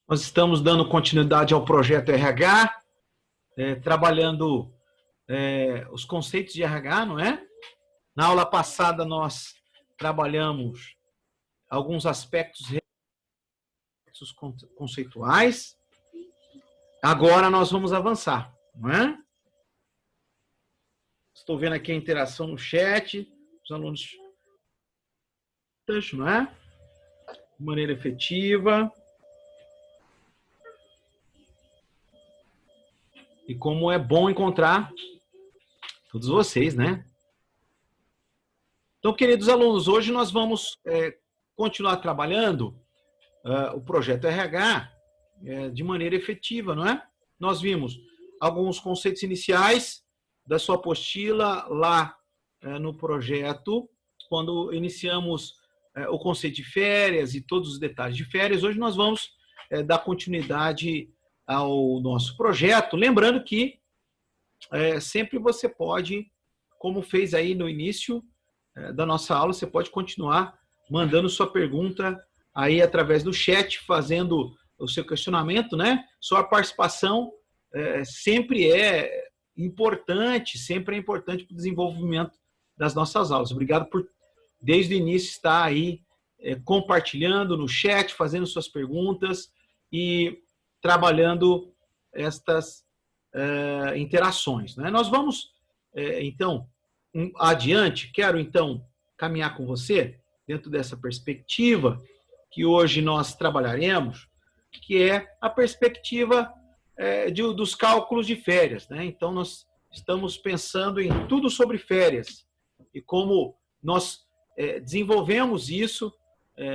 Nós estamos dando continuidade ao projeto RH, trabalhando os conceitos de RH, não é? Na aula passada nós trabalhamos alguns aspectos conceituais. Agora nós vamos avançar, não é? Estou vendo aqui a interação no chat, os alunos, não é? De maneira efetiva. E como é bom encontrar todos vocês, né? Então, queridos alunos, hoje nós vamos continuar trabalhando o projeto RH de maneira efetiva, não é? Nós vimos alguns conceitos iniciais da sua apostila lá no projeto, quando iniciamos o conceito de férias e todos os detalhes de férias. Hoje nós vamos dar continuidade ao nosso projeto, lembrando que sempre você pode, como fez aí no início da nossa aula, você pode continuar mandando sua pergunta aí através do chat, fazendo o seu questionamento, né? Sua participação sempre é importante para o desenvolvimento das nossas aulas. Obrigado por, desde o início, estar aí compartilhando no chat, fazendo suas perguntas e trabalhando estas interações, né? Nós vamos, então, adiante. Quero, então, caminhar com você dentro dessa perspectiva que hoje nós trabalharemos, que é a perspectiva dos cálculos de férias, né? Então, nós estamos pensando em tudo sobre férias e como nós desenvolvemos isso,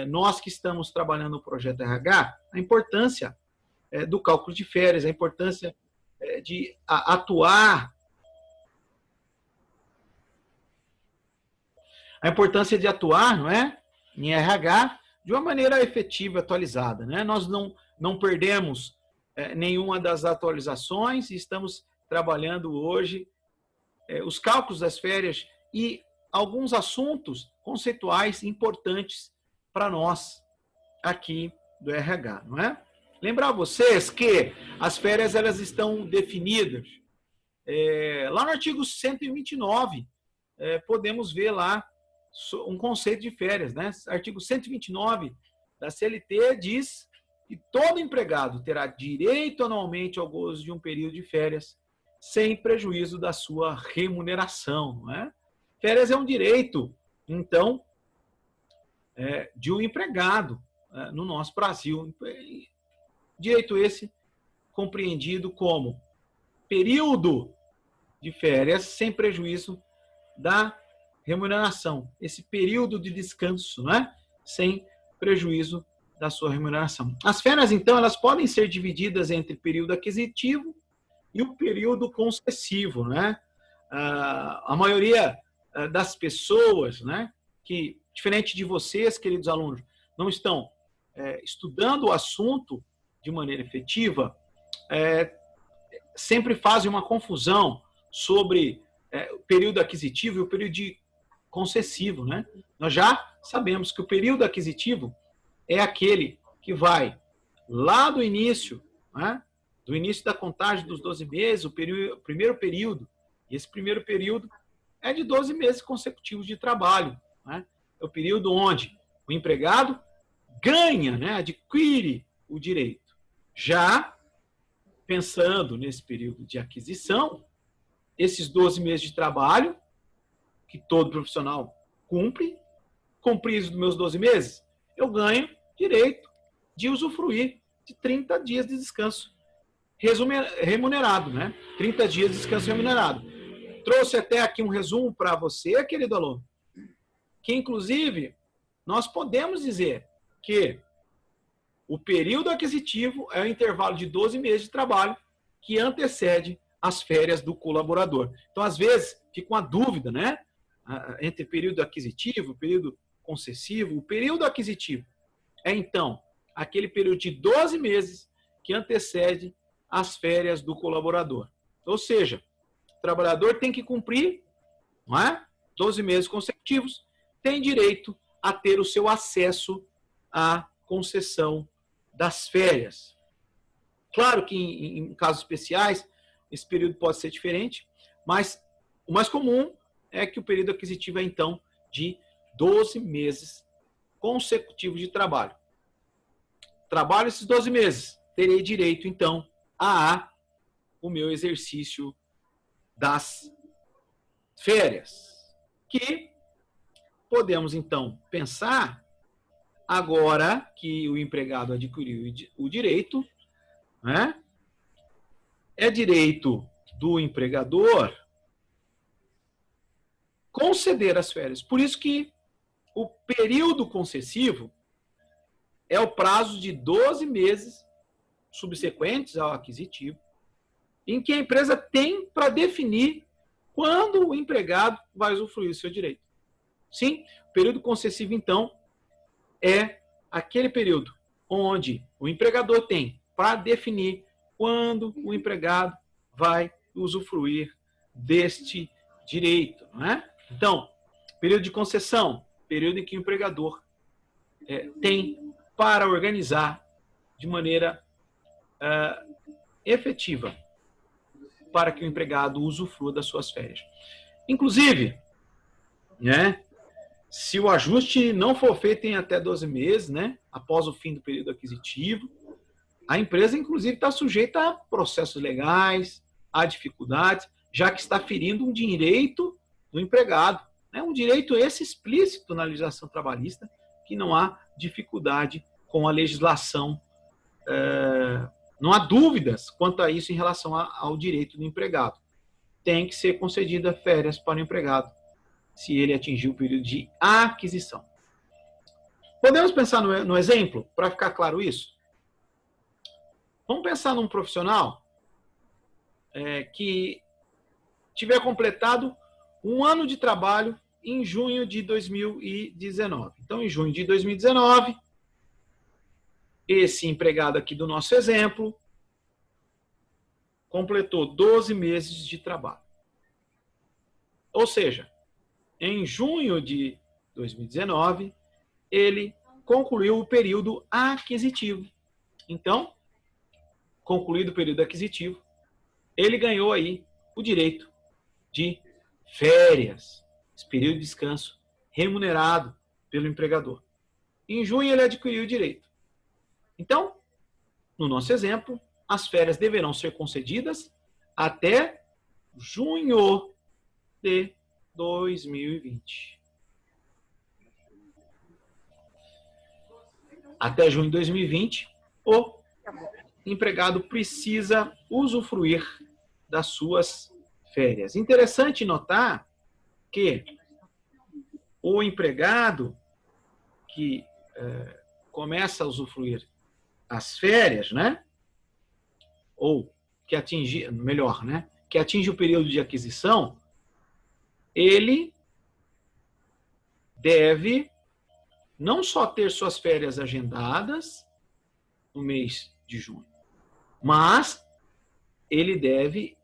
nós que estamos trabalhando no projeto RH, a importância do cálculo de férias, a importância de atuar, não é, em RH de uma maneira efetiva, atualizada, né? Nós não perdemos nenhuma das atualizações e estamos trabalhando hoje os cálculos das férias e alguns assuntos conceituais importantes para nós aqui do RH, não é? Lembrar vocês que as férias elas estão definidas lá no artigo 129, podemos ver lá um conceito de férias, né? Artigo 129 da CLT diz que todo empregado terá direito anualmente ao gozo de um período de férias sem prejuízo da sua remuneração, não é? Férias é um direito, então, de um empregado no nosso Brasil. Direito esse compreendido como período de férias sem prejuízo da remuneração. Esse período de descanso, né? Sem prejuízo da sua remuneração. As férias, então, elas podem ser divididas entre período aquisitivo e o período concessivo, né? A maioria das pessoas, né, que, diferente de vocês, queridos alunos, não estão estudando o assunto de maneira efetiva, sempre fazem uma confusão sobre o período aquisitivo e o período concessivo, né? Nós já sabemos que o período aquisitivo é aquele que vai lá do início, né? Do início da contagem dos 12 meses, o primeiro período, e esse primeiro período é de 12 meses consecutivos de trabalho, né? É o período onde o empregado ganha, né? Adquire o direito. Já pensando nesse período de aquisição, esses 12 meses de trabalho, que todo profissional cumpre, cumpridos dos meus 12 meses, eu ganho direito de usufruir de 30 dias de descanso remunerado, né? 30 dias de descanso remunerado. Trouxe até aqui um resumo para você, querido aluno, que, inclusive, nós podemos dizer que o período aquisitivo é o intervalo de 12 meses de trabalho que antecede as férias do colaborador. Então, às vezes, fica uma dúvida, né? Entre período aquisitivo, período concessivo. O período aquisitivo é, então, aquele período de 12 meses que antecede as férias do colaborador. Ou seja, o trabalhador tem que cumprir, não é? 12 meses consecutivos, tem direito a ter o seu acesso à concessão das férias. Claro que em casos especiais, esse período pode ser diferente, mas o mais comum é que o período aquisitivo é, então, de 12 meses consecutivos de trabalho. Trabalho esses 12 meses, terei direito, então, a o meu exercício das férias, que podemos, então, pensar, agora que o empregado adquiriu o direito, né? É direito do empregador conceder as férias. Por isso que o período concessivo é o prazo de 12 meses subsequentes ao aquisitivo, em que a empresa tem para definir quando o empregado vai usufruir do seu direito. Sim, o período concessivo, então, é aquele período onde o empregador tem para definir quando o empregado vai usufruir deste direito, não é? Então, período de concessão, período em que o empregador tem para organizar de maneira efetiva para que o empregado usufrua das suas férias. Inclusive, né, se o ajuste não for feito em até 12 meses, né, após o fim do período aquisitivo, a empresa, inclusive, está sujeita a processos legais, a dificuldades, já que está ferindo um direito do empregado, né, um direito esse explícito na legislação trabalhista, que não há dificuldade com a legislação, não há dúvidas quanto a isso em relação ao direito do empregado. Tem que ser concedida férias para o empregado, se ele atingir o período de aquisição. Podemos pensar no exemplo, para ficar claro isso? Vamos pensar num profissional que tiver completado um ano de trabalho em junho de 2019. Então, em junho de 2019, esse empregado aqui do nosso exemplo completou 12 meses de trabalho. Ou seja, em junho de 2019, ele concluiu o período aquisitivo. Então, concluído o período aquisitivo, ele ganhou aí o direito de férias, esse período de descanso remunerado pelo empregador. Em junho, ele adquiriu o direito. Então, no nosso exemplo, as férias deverão ser concedidas até junho de 2020. Até junho de 2020, o empregado precisa usufruir das suas férias. Interessante notar que o empregado que começa a usufruir as férias, né? Ou que atinge, melhor, né? Que atinge o período de aquisição, ele deve não só ter suas férias agendadas no mês de junho, mas ele deve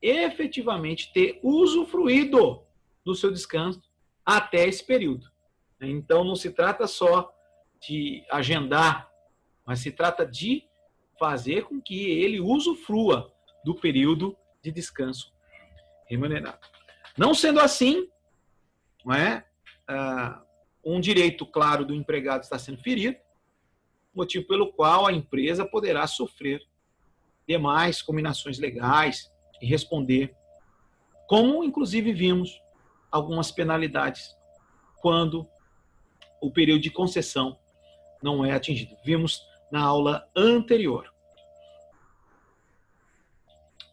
efetivamente ter usufruído do seu descanso até esse período. Então, não se trata só de agendar, mas se trata de fazer com que ele usufrua do período de descanso remunerado. Não sendo assim, não é, um direito claro do empregado está sendo ferido, motivo pelo qual a empresa poderá sofrer demais combinações legais e responder, como inclusive vimos algumas penalidades quando o período de concessão não é atingido. Vimos na aula anterior.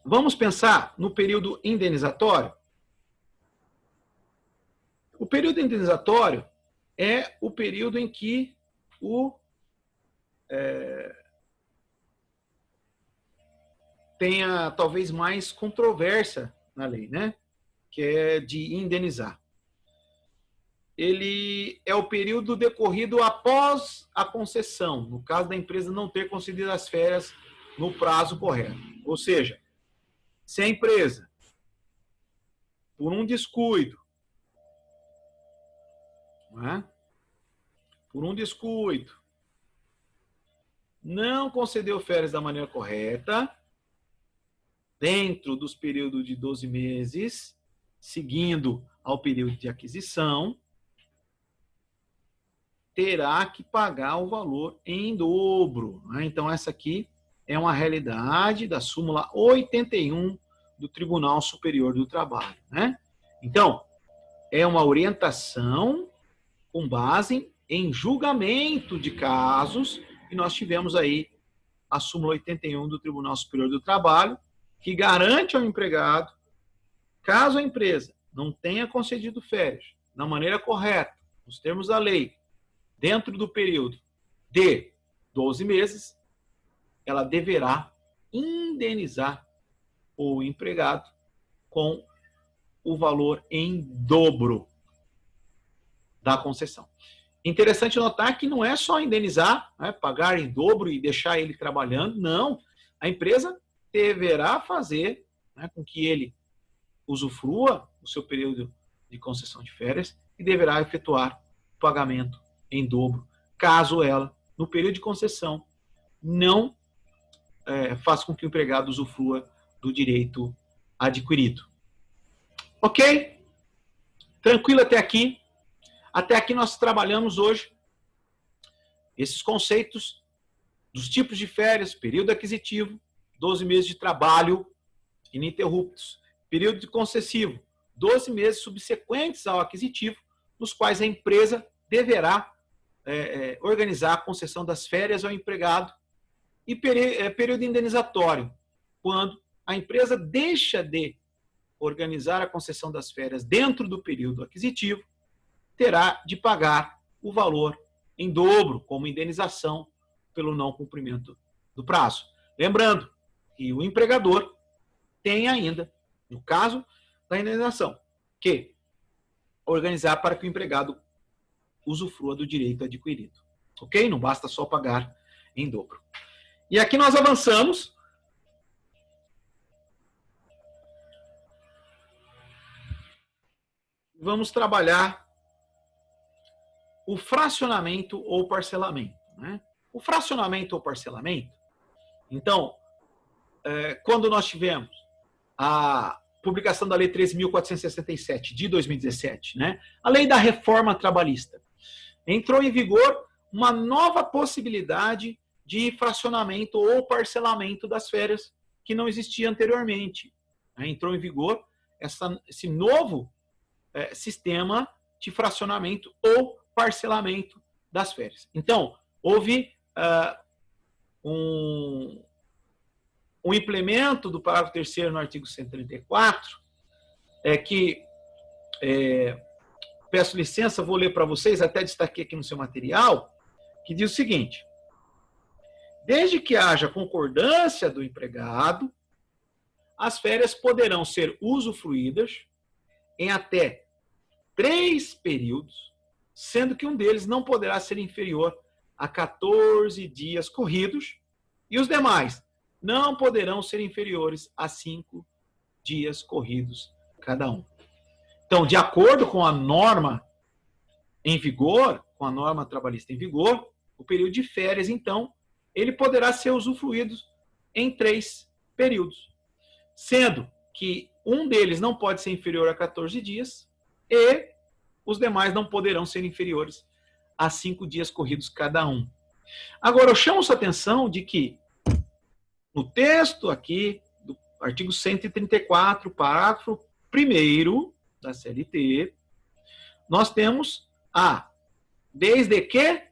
Vamos pensar no período indenizatório? O período indenizatório é o período em que tenha talvez mais controvérsia na lei, né? Que é de indenizar. Ele é o período decorrido após a concessão, no caso da empresa não ter concedido as férias no prazo correto. Ou seja, se a empresa, por um descuido, não é? Por um descuido, não concedeu férias da maneira correta, dentro dos períodos de 12 meses, seguindo ao período de aquisição, terá que pagar o valor em dobro. Então, essa aqui é uma realidade da súmula 81 do Tribunal Superior do Trabalho. Então, é uma orientação com base em julgamento de casos, e nós tivemos aí a súmula 81 do Tribunal Superior do Trabalho, que garante ao empregado, caso a empresa não tenha concedido férias da maneira correta, nos termos da lei, dentro do período de 12 meses, ela deverá indenizar o empregado com o valor em dobro da concessão. Interessante notar que não é só indenizar, pagar em dobro e deixar ele trabalhando, não. A empresa deverá fazer com que ele usufrua o seu período de concessão de férias e deverá efetuar o pagamento em dobro, caso ela, no período de concessão, não faça com que o empregado usufrua do direito adquirido. Ok? Tranquilo até aqui? Até aqui nós trabalhamos hoje esses conceitos dos tipos de férias, período aquisitivo, 12 meses de trabalho ininterruptos, período de concessivo, 12 meses subsequentes ao aquisitivo, nos quais a empresa deverá organizar a concessão das férias ao empregado, e período indenizatório, quando a empresa deixa de organizar a concessão das férias dentro do período aquisitivo, terá de pagar o valor em dobro, como indenização pelo não cumprimento do prazo. Lembrando que o empregador tem ainda, no caso da indenização, que organizar para que o empregado usufrua do direito adquirido. Ok? Não basta só pagar em dobro. E aqui nós avançamos. Vamos trabalhar o fracionamento ou parcelamento. O fracionamento ou parcelamento, então, quando nós tivemos a publicação da Lei 13.467 de 2017, a Lei da Reforma Trabalhista, entrou em vigor uma nova possibilidade de fracionamento ou parcelamento das férias que não existia anteriormente. Entrou em vigor esse novo sistema de fracionamento ou parcelamento das férias. Então, houve um implemento do parágrafo 3º no artigo 134, peço licença, vou ler para vocês, até destaquei aqui no seu material, que diz o seguinte: desde que haja concordância do empregado, as férias poderão ser usufruídas em até 3 períodos, sendo que um deles não poderá ser inferior a 14 dias corridos e os demais não poderão ser inferiores a 5 dias corridos cada um. Então, de acordo com a norma em vigor, com a norma trabalhista em vigor, o período de férias, então, ele poderá ser usufruído em 3 períodos, sendo que um deles não pode ser inferior a 14 dias e os demais não poderão ser inferiores a 5 dias corridos cada um. Agora, eu chamo sua atenção de que no texto aqui do artigo 134, parágrafo 1º da CLT, nós temos desde que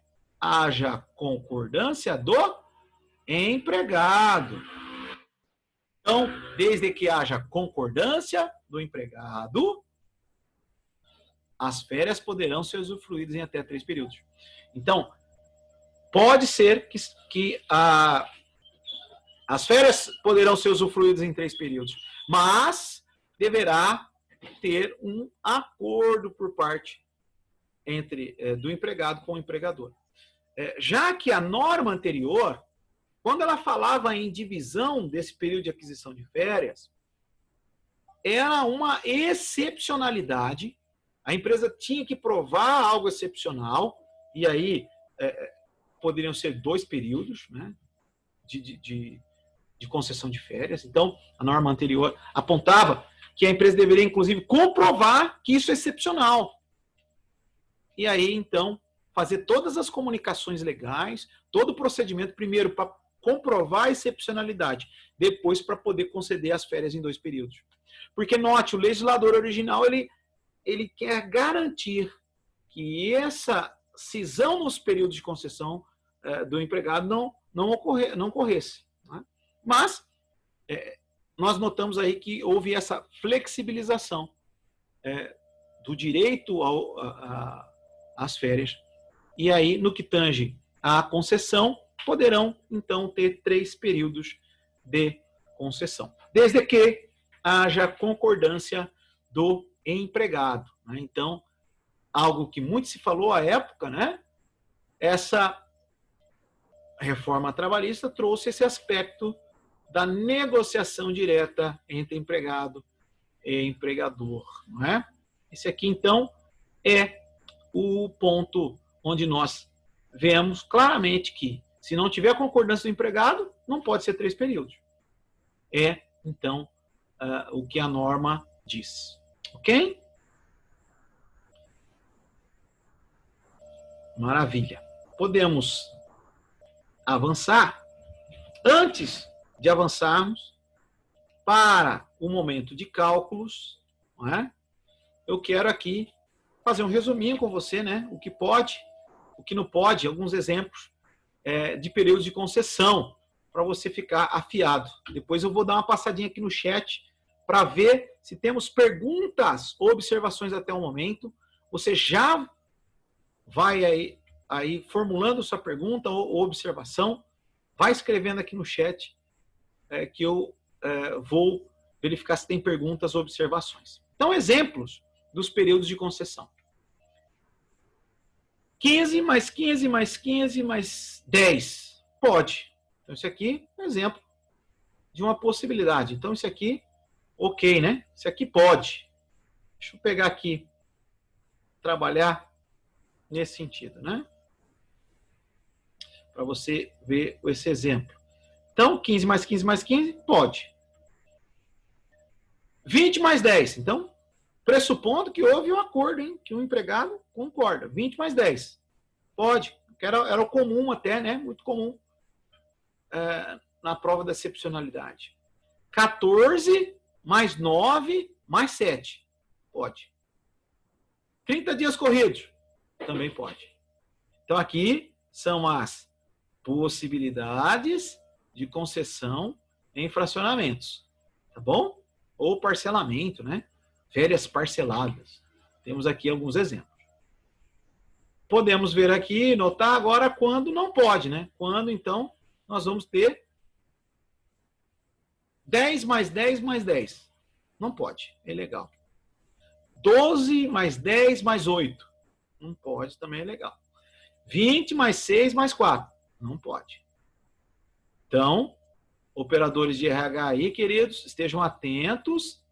haja concordância do empregado. Então, desde que haja concordância do empregado, as férias poderão ser usufruídas em até 3 períodos. Então, pode ser que as férias poderão ser usufruídas em 3 períodos, mas deverá ter um acordo por parte do empregado com o empregador. Já que a norma anterior, quando ela falava em divisão desse período de aquisição de férias, era uma excepcionalidade. A empresa tinha que provar algo excepcional, e aí poderiam ser 2 períodos, de concessão de férias. Então, a norma anterior apontava que a empresa deveria, inclusive, comprovar que isso é excepcional. E aí, então, fazer todas as comunicações legais, todo o procedimento, primeiro para comprovar a excepcionalidade, depois para poder conceder as férias em 2 períodos. Porque, note, o legislador original, ele quer garantir que essa cisão nos períodos de concessão do empregado não ocorresse. Né? Mas, nós notamos aí que houve essa flexibilização do direito às férias. E aí, no que tange à concessão, poderão, então, ter 3 períodos de concessão. Desde que haja concordância do empregado. Né? Então, algo que muito se falou à época, né? Essa reforma trabalhista trouxe esse aspecto da negociação direta entre empregado e empregador. Não é? Esse aqui, então, é o ponto onde nós vemos claramente que, se não tiver concordância do empregado, não pode ser 3 períodos. É, então, o que a norma diz. Ok? Maravilha. Podemos avançar. Antes de avançarmos para o momento de cálculos, não é? Eu quero aqui fazer um resuminho com você, né? O que pode, o que não pode, alguns exemplos de períodos de concessão, para você ficar afiado. Depois eu vou dar uma passadinha aqui no chat para ver se temos perguntas ou observações até o momento. Você já vai aí formulando sua pergunta ou observação, vai escrevendo aqui no chat que eu vou verificar se tem perguntas ou observações. Então, exemplos dos períodos de concessão. 15 mais 15 mais 15 mais 10. Pode. Então, isso aqui é um exemplo de uma possibilidade. Então, isso aqui, ok, né? Isso aqui pode. Deixa eu pegar aqui, trabalhar nesse sentido, né? Para você ver esse exemplo. Então, 15 mais 15 mais 15, pode. 20 mais 10. Então, pressupondo que houve um acordo, hein? Que o empregado concorda. 20 mais 10. Pode. Era o comum até, né? Muito comum na prova da excepcionalidade. 14 mais 9 mais 7. Pode. 30 dias corridos. Também pode. Então, aqui são as possibilidades de concessão em fracionamentos. Tá bom? Ou parcelamento, né? Férias parceladas. Temos aqui alguns exemplos. Podemos ver aqui, notar agora quando não pode, né? Quando, então, nós vamos ter 10 mais 10 mais 10. Não pode, é legal. 12 mais 10 mais 8. Não pode, também é legal. 20 mais 6 mais 4. Não pode. Então, operadores de RH aí, queridos, estejam atentos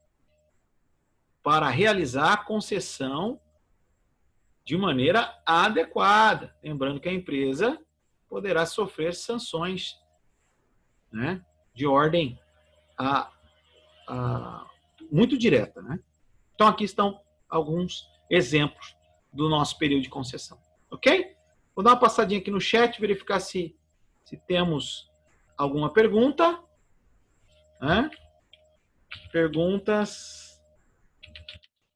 para realizar a concessão de maneira adequada. Lembrando que a empresa poderá sofrer sanções, né, de ordem muito direta. Né? Então, aqui estão alguns exemplos do nosso período de concessão. Ok? Vou dar uma passadinha aqui no chat, verificar se temos alguma pergunta. Né? Perguntas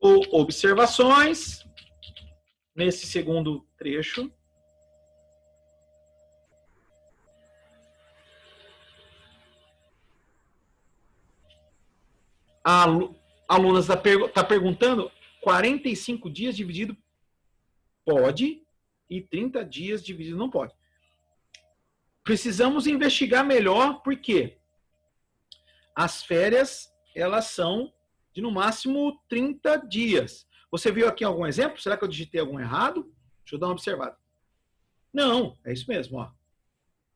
ou observações nesse segundo trecho. A aluna está perguntando, 45 dias dividido pode e 30 dias dividido não pode. Precisamos investigar melhor, porque as férias, elas são de no máximo 30 dias. Você viu aqui algum exemplo? Será que eu digitei algum errado? Deixa eu dar uma observada. Não, é isso mesmo, ó.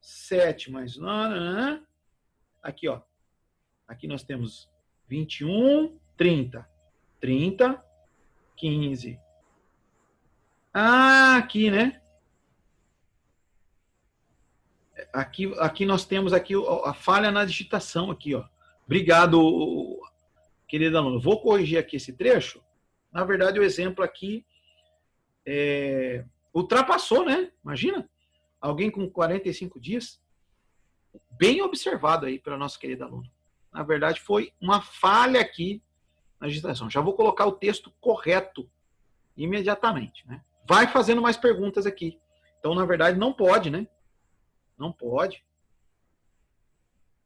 7 mais 9. Aqui, ó. Aqui nós temos 21, 30. 30, 15. Ah, aqui, né? aqui nós temos aqui a falha na digitação aqui, ó. Obrigado, querido aluno. Vou corrigir aqui esse trecho. Na verdade, o exemplo aqui ultrapassou, né? Imagina, alguém com 45 dias, bem observado aí pela nossa querida aluna. Na verdade, foi uma falha aqui na digitação. Já vou colocar o texto correto imediatamente, né? Vai fazendo mais perguntas aqui. Então, na verdade, não pode, né? Não pode.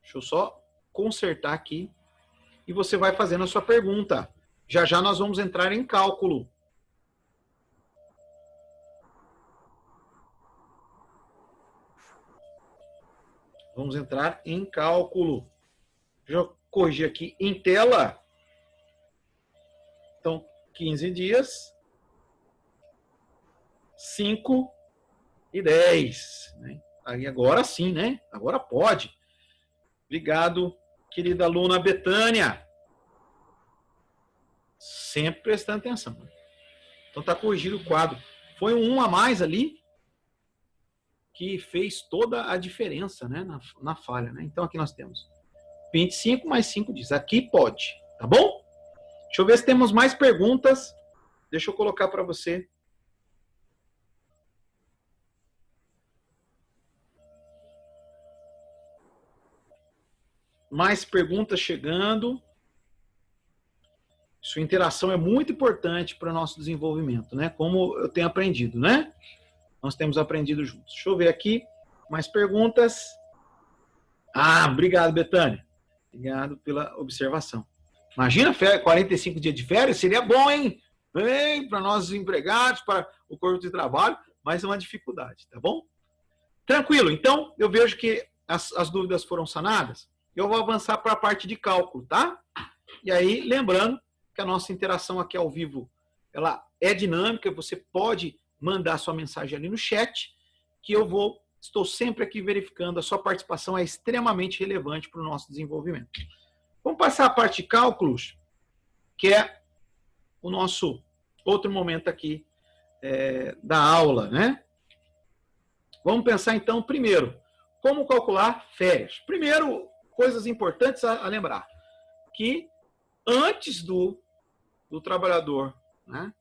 Deixa eu só consertar aqui. E você vai fazendo a sua pergunta. Já já nós vamos entrar em cálculo. Vamos entrar em cálculo. Deixa eu corrigir aqui em tela. Então, 15 dias, 5 e 10. Né? Aí agora sim, né? Agora pode. Obrigado, querida aluna Betânia. Sempre prestando atenção. Então está corrigido o quadro. Foi um a mais ali que fez toda a diferença, né, na falha. Né? Então aqui nós temos 25 mais 5 dias. Aqui pode, tá bom? Deixa eu ver se temos mais perguntas. Deixa eu colocar para você. Mais perguntas chegando. Sua interação é muito importante para o nosso desenvolvimento, né? Como eu tenho aprendido, né? Nós temos aprendido juntos. Deixa eu ver aqui. Mais perguntas. Obrigado, Betânia. Obrigado pela observação. Imagina, 45 dias de férias, seria bom, hein? Para nós empregados, para o corpo de trabalho, mas é uma dificuldade, tá bom? Tranquilo, então eu vejo que as dúvidas foram sanadas. Eu vou avançar para a parte de cálculo, tá? E aí, lembrando que a nossa interação aqui ao vivo, ela é dinâmica, você pode mandar sua mensagem ali no chat, que estou sempre aqui verificando, a sua participação é extremamente relevante para o nosso desenvolvimento. Vamos passar a parte de cálculos, que é o nosso outro momento aqui da aula, né? Vamos pensar então, primeiro, como calcular férias. Primeiro, coisas importantes a lembrar, que antes do trabalhador, né,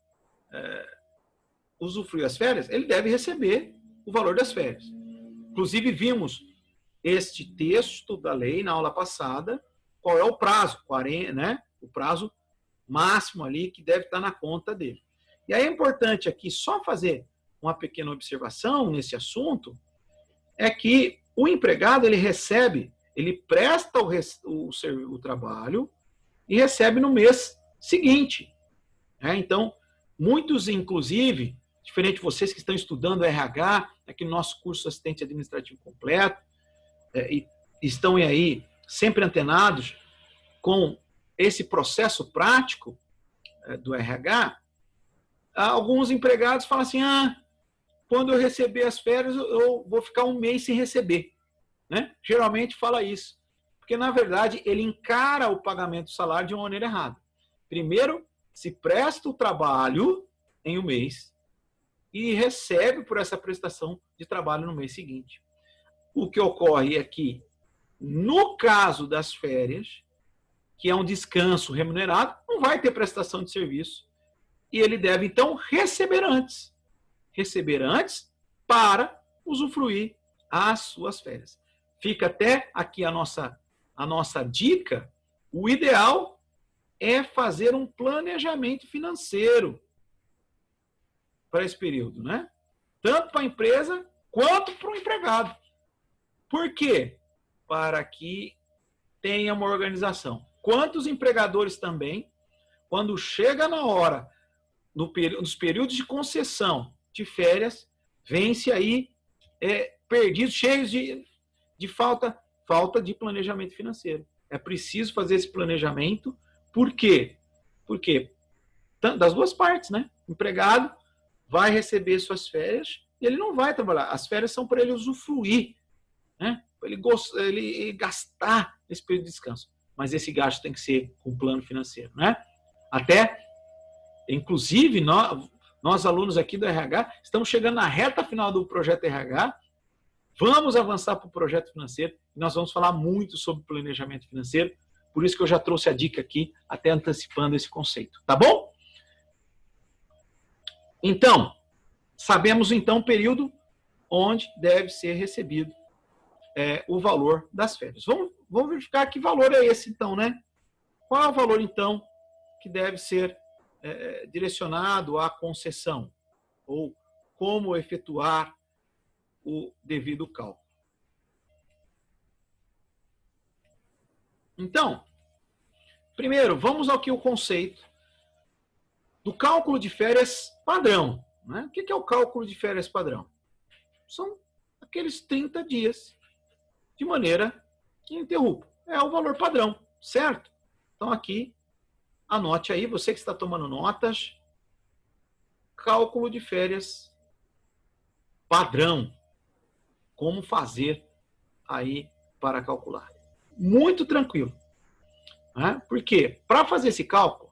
usufruir as férias, ele deve receber o valor das férias. Inclusive, vimos este texto da lei na aula passada, qual é o prazo, 40, né? O prazo máximo ali que deve estar na conta dele. E aí é importante aqui só fazer uma pequena observação nesse assunto, é que o empregado, ele recebe, ele presta o trabalho e recebe no mês seguinte. Então, muitos, inclusive, diferente de vocês que estão estudando RH, aqui no nosso curso Assistente Administrativo Completo, e estão aí sempre antenados com esse processo prático do RH, alguns empregados falam assim, quando eu receber as férias, eu vou ficar um mês sem receber. Né? Geralmente fala isso. Porque, na verdade, ele encara o pagamento do salário de uma maneira errada. Primeiro, se presta o trabalho em um mês e recebe por essa prestação de trabalho no mês seguinte. O que ocorre é que, no caso das férias, que é um descanso remunerado, não vai ter prestação de serviço. E ele deve, então, receber antes. Receber antes para usufruir as suas férias. Fica até aqui a nossa dica. O ideal é fazer um planejamento financeiro para esse período, né? Tanto para a empresa quanto para o empregado. Por quê? Para que tenha uma organização. Quantos empregadores também, quando chega na hora, nos períodos de concessão de férias, vence aí perdidos, cheios de falta de planejamento financeiro. É preciso fazer esse planejamento. Por quê? Porque das duas partes, né? O empregado vai receber suas férias e ele não vai trabalhar. As férias são para ele usufruir, né? Para ele gastar nesse período de descanso. Mas esse gasto tem que ser com plano financeiro, né? Até, inclusive, nós alunos aqui do RH, estamos chegando na reta final do projeto RH. Vamos avançar para o projeto financeiro. Nós vamos falar muito sobre planejamento financeiro. Por isso que eu já trouxe a dica aqui, até antecipando esse conceito. Tá bom? Então, sabemos então o período onde deve ser recebido o valor das férias. Vamos verificar que valor é esse então, né? Qual é o valor então que deve ser direcionado à concessão? Ou como efetuar o devido cálculo. Então, primeiro, vamos ao que o conceito do cálculo de férias padrão. Né? O que é o cálculo de férias padrão? São aqueles 30 dias de maneira ininterrupta. É o valor padrão, certo? Então aqui, anote aí, você que está tomando notas, cálculo de férias padrão. Como fazer aí para calcular? Muito tranquilo. Né? Porque para fazer esse cálculo,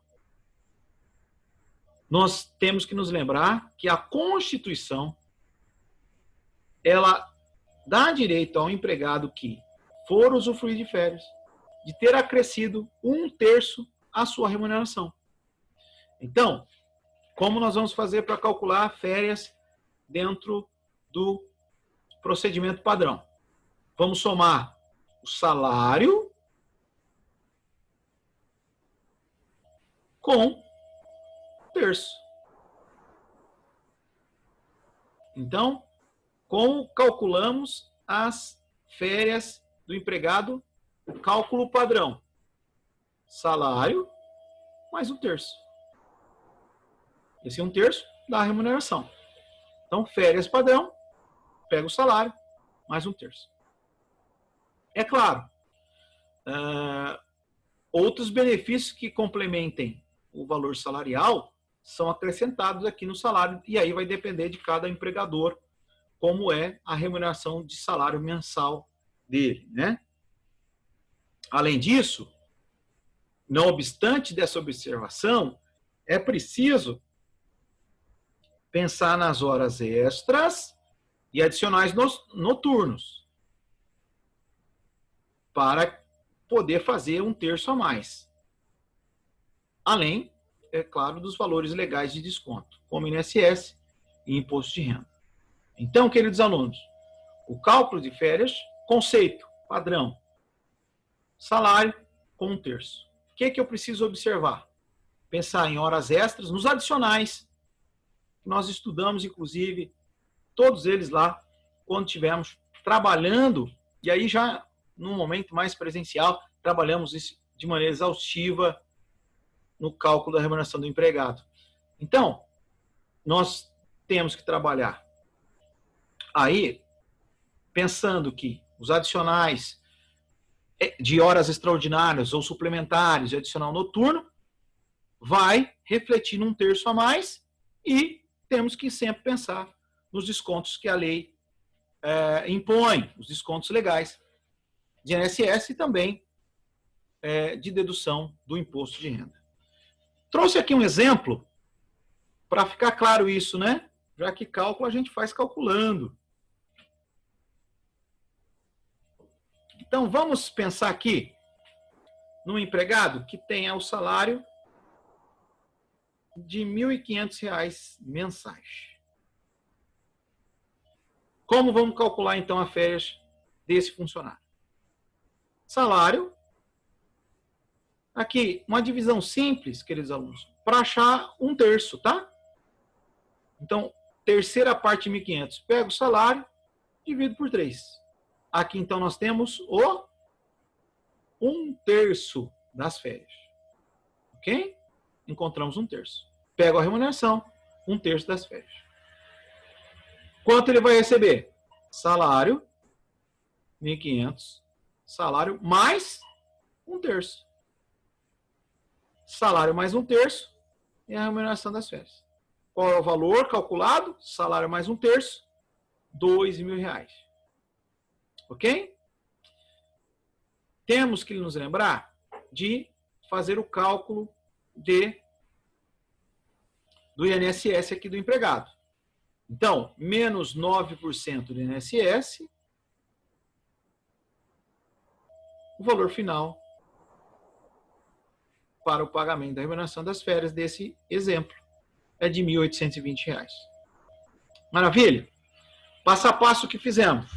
nós temos que nos lembrar que a Constituição ela dá direito ao empregado que for usufruir de férias de ter acrescido 1/3 a sua remuneração. Então, como nós vamos fazer para calcular férias dentro do procedimento padrão? Vamos somar o salário com 1/3. Então, como calculamos as férias do empregado? Cálculo padrão. Salário mais 1/3. Esse 1/3 dá a remuneração. Então, férias padrão, pega o salário, mais 1/3. É claro, outros benefícios que complementem o valor salarial são acrescentados aqui no salário, e aí vai depender de cada empregador como é a remuneração de salário mensal dele, né? Além disso, não obstante dessa observação, é preciso pensar nas horas extras e adicionais noturnos para poder fazer 1/3 a mais. Além, é claro, dos valores legais de desconto, como INSS e imposto de renda. Então, queridos alunos, o cálculo de férias, conceito, padrão, salário com 1/3. O que eu preciso observar? Pensar em horas extras, nos adicionais, que nós estudamos, inclusive, todos eles lá, quando estivermos trabalhando, e aí já num momento mais presencial, trabalhamos isso de maneira exaustiva no cálculo da remuneração do empregado. Então, nós temos que trabalhar aí, pensando que os adicionais de horas extraordinárias ou suplementares de adicional noturno vai refletir num 1/3 a mais, e temos que sempre pensar nos descontos que a lei impõe, os descontos legais de INSS e também de dedução do imposto de renda. Trouxe aqui um exemplo para ficar claro isso, né? Já que cálculo a gente faz calculando. Então, vamos pensar aqui num empregado que tenha o salário de R$ 1.500 mensais. Como vamos calcular, então, as férias desse funcionário? Salário. Aqui, uma divisão simples, queridos alunos, para achar 1/3, tá? Então, terceira parte de 1.500. Pego o salário, divido por 3. Aqui, então, nós temos o 1/3 das férias. Ok? Encontramos 1/3. Pego a remuneração, 1/3 das férias. Quanto ele vai receber? Salário, 1.500. Salário mais 1/3. Salário mais 1/3 e a remuneração das férias. Qual é o valor calculado? Salário mais 1/3, R$ 2.000. Ok? Temos que nos lembrar de fazer o cálculo do INSS aqui do empregado. Então, menos 9% do INSS o valor final para o pagamento da remuneração das férias desse exemplo é de R$ 1.820. Maravilha? Passo a passo que fizemos.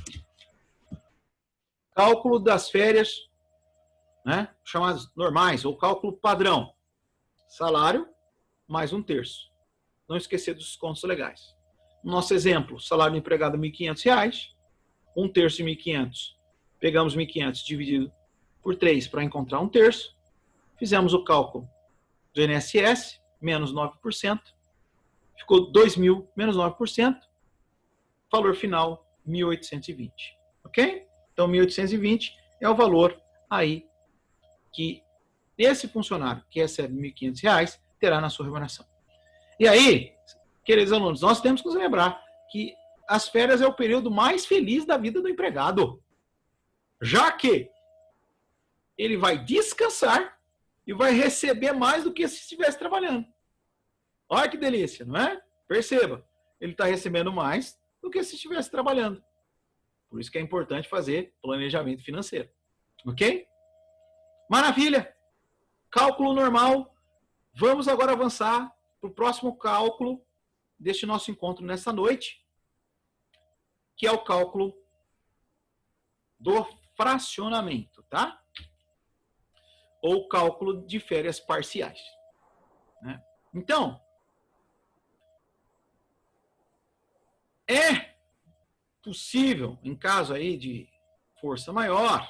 Cálculo das férias, né, chamadas normais, ou cálculo padrão. Salário mais 1/3. Não esquecer dos descontos legais. Nosso exemplo, salário do empregado R$ 1.500, 1/3 de 1.500. Pegamos 1.500 dividido por 3 para encontrar 1/3. Fizemos o cálculo do INSS, menos 9%. Ficou 2.000 menos 9%. Valor final, 1.820. Ok? Então, 1.820 é o valor aí que esse funcionário que recebe R$ 1.500 terá na sua remuneração. E aí, queridos alunos, nós temos que nos lembrar que as férias é o período mais feliz da vida do empregado. Já que ele vai descansar e vai receber mais do que se estivesse trabalhando. Olha que delícia, não é? Perceba, ele está recebendo mais do que se estivesse trabalhando. Por isso que é importante fazer planejamento financeiro. Ok? Maravilha! Cálculo normal. Vamos agora avançar para o próximo cálculo deste nosso encontro nessa noite, que é o cálculo do fracionamento, tá? Ou cálculo de férias parciais. Né? Então, é possível, em caso aí de força maior,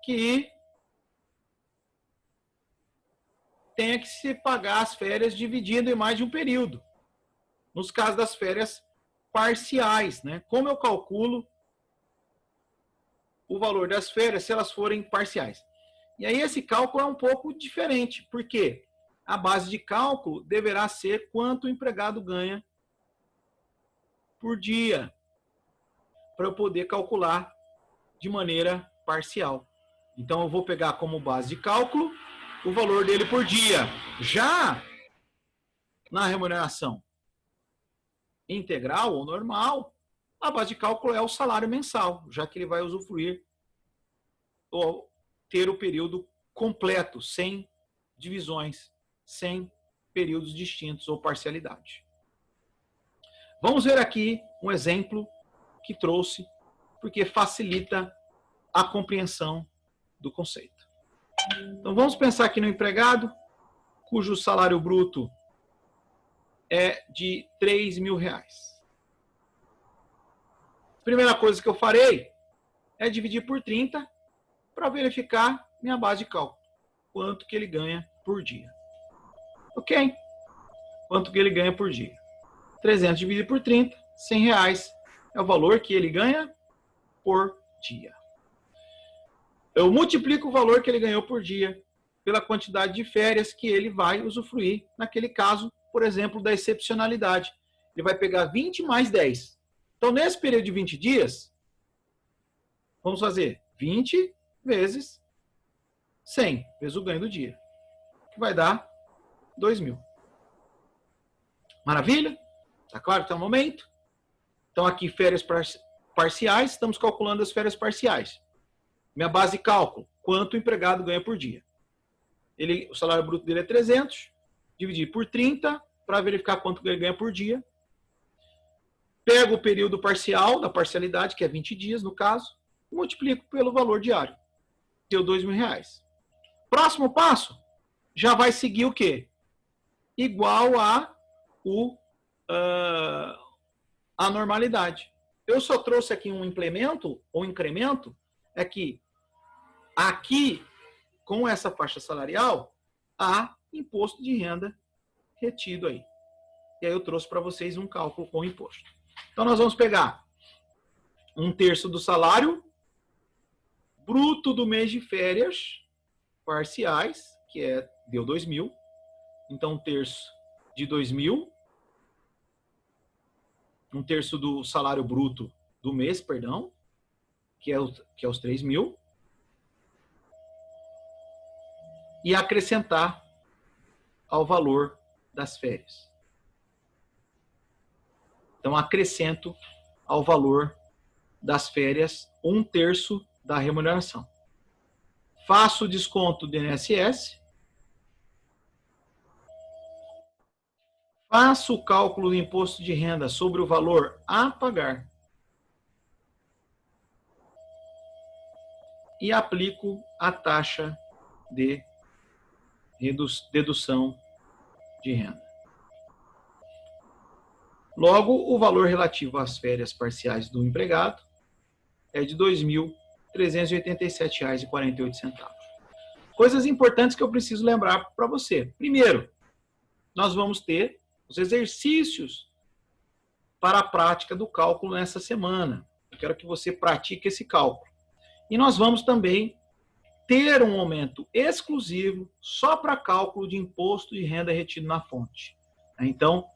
que tenha que se pagar as férias dividindo em mais de um período. Nos casos das férias parciais, né? Como eu calculo o valor das férias se elas forem parciais? E aí esse cálculo é um pouco diferente, porque a base de cálculo deverá ser quanto o empregado ganha por dia, para eu poder calcular de maneira parcial. Então eu vou pegar como base de cálculo o valor dele por dia. Já na remuneração integral ou normal, a base de cálculo é o salário mensal, já que ele vai usufruir ou ter o período completo, sem divisões, sem períodos distintos ou parcialidade. Vamos ver aqui um exemplo que trouxe, porque facilita a compreensão do conceito. Então vamos pensar aqui no empregado, cujo salário bruto é de R$ 3.000. Primeira coisa que eu farei é dividir por 30 para verificar minha base de cálculo. Quanto que ele ganha por dia. Ok? Quanto que ele ganha por dia. 300 dividido por 30, R$100 é o valor que ele ganha por dia. Eu multiplico o valor que ele ganhou por dia pela quantidade de férias que ele vai usufruir naquele caso, por exemplo, da excepcionalidade. Ele vai pegar 20 mais 10. Então, nesse período de 20 dias, vamos fazer 20 vezes 100, vezes o ganho do dia, que vai dar 2.000. Maravilha? Tá claro até o momento? Então, aqui, férias parciais, estamos calculando as férias parciais. Minha base de cálculo, quanto o empregado ganha por dia. O salário bruto dele é 300, dividir por 30, para verificar quanto ele ganha por dia. Pego o período parcial, da parcialidade, que é 20 dias, no caso, e multiplico pelo valor diário. Deu R$2.000. Próximo passo, já vai seguir o quê? Igual a normalidade. Eu só trouxe aqui um implemento, ou incremento, é que aqui, com essa faixa salarial, há imposto de renda retido aí. E aí eu trouxe para vocês um cálculo com imposto. Então nós vamos pegar 1/3 do salário bruto do mês de férias parciais, que deu 2.000. Então 1/3 de 2.000. 1/3 do salário bruto do mês, perdão, que é os 3.000. E acrescentar ao valor das férias. Então, acrescento ao valor das férias 1/3 da remuneração. faço o desconto do INSS, faço o cálculo do imposto de renda sobre o valor a pagar e aplico a taxa de dedução de renda. Logo, o valor relativo às férias parciais do empregado é de R$ 2.387,48. Coisas importantes que eu preciso lembrar para você. Primeiro, nós vamos ter os exercícios para a prática do cálculo nessa semana. Eu quero que você pratique esse cálculo. E nós vamos também ter um momento exclusivo só para cálculo de imposto de renda retido na fonte. Então,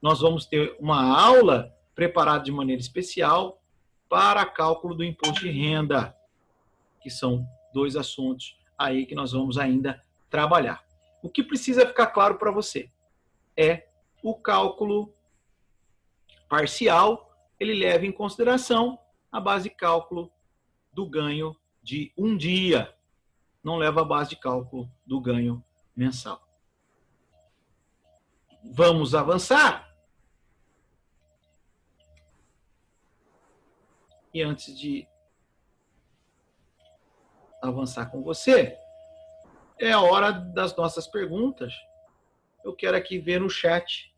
nós vamos ter uma aula preparada de maneira especial para cálculo do imposto de renda, que são 2 assuntos aí que nós vamos ainda trabalhar. O que precisa ficar claro para você é o cálculo parcial, ele leva em consideração a base de cálculo do ganho de um dia, não leva a base de cálculo do ganho mensal. Vamos avançar? E antes de avançar com você, é a hora das nossas perguntas. Eu quero aqui ver no chat.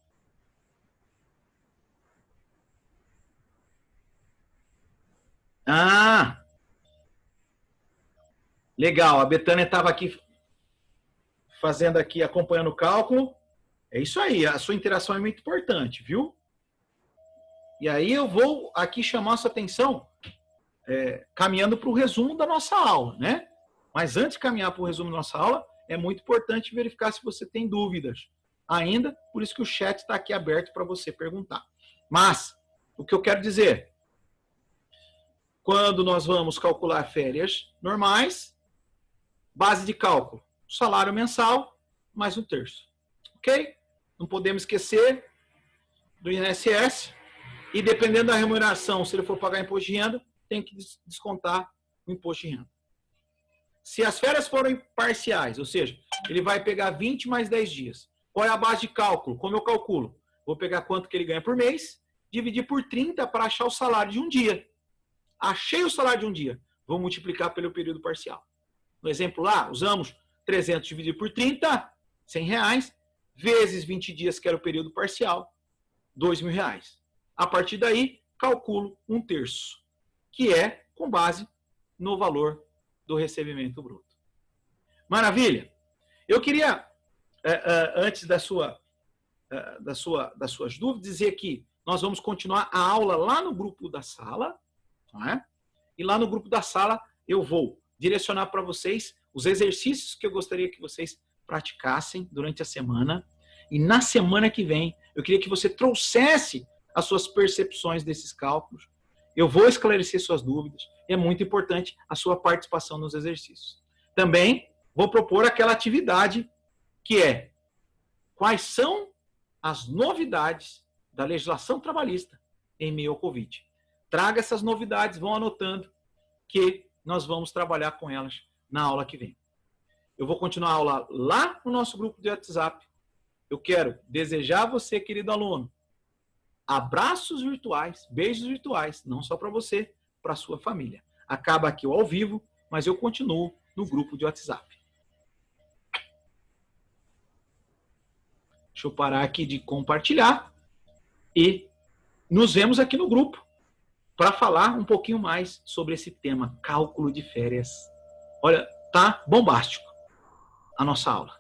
Ah! Legal, a Betânia estava aqui fazendo aqui, acompanhando o cálculo. É isso aí, a sua interação é muito importante, viu? E aí eu vou aqui chamar a sua atenção, caminhando para o resumo da nossa aula, né? Mas antes de caminhar para o resumo da nossa aula, é muito importante verificar se você tem dúvidas ainda, por isso que o chat está aqui aberto para você perguntar. Mas, o que eu quero dizer, quando nós vamos calcular férias normais, base de cálculo, salário mensal mais 1/3. Ok? Não podemos esquecer do INSS. E dependendo da remuneração, se ele for pagar imposto de renda, tem que descontar o imposto de renda. Se as férias forem parciais, ou seja, ele vai pegar 20 mais 10 dias. Qual é a base de cálculo? Como eu calculo? Vou pegar quanto que ele ganha por mês, dividir por 30 para achar o salário de um dia. Achei o salário de um dia, vou multiplicar pelo período parcial. No exemplo lá, usamos 300 dividido por 30, R$100, vezes 20 dias, que era o período parcial, R$2.000. A partir daí, calculo 1/3, que é com base no valor do recebimento bruto. Maravilha! Eu queria, antes das suas dúvidas, dizer que nós vamos continuar a aula lá no grupo da sala, não é? E lá no grupo da sala eu vou direcionar para vocês os exercícios que eu gostaria que vocês praticassem durante a semana. E na semana que vem, eu queria que você trouxesse as suas percepções desses cálculos. Eu vou esclarecer suas dúvidas. É muito importante a sua participação nos exercícios. Também vou propor aquela atividade que é: quais são as novidades da legislação trabalhista em meio ao Covid? Traga essas novidades, vão anotando, que nós vamos trabalhar com elas na aula que vem. Eu vou continuar a aula lá no nosso grupo de WhatsApp. Eu quero desejar a você, querido aluno, abraços virtuais, beijos virtuais, não só para você, para a sua família. Acaba aqui o ao vivo, mas eu continuo no grupo de WhatsApp. Deixa eu parar aqui de compartilhar e nos vemos aqui no grupo para falar um pouquinho mais sobre esse tema, cálculo de férias. Olha, tá bombástico a nossa aula.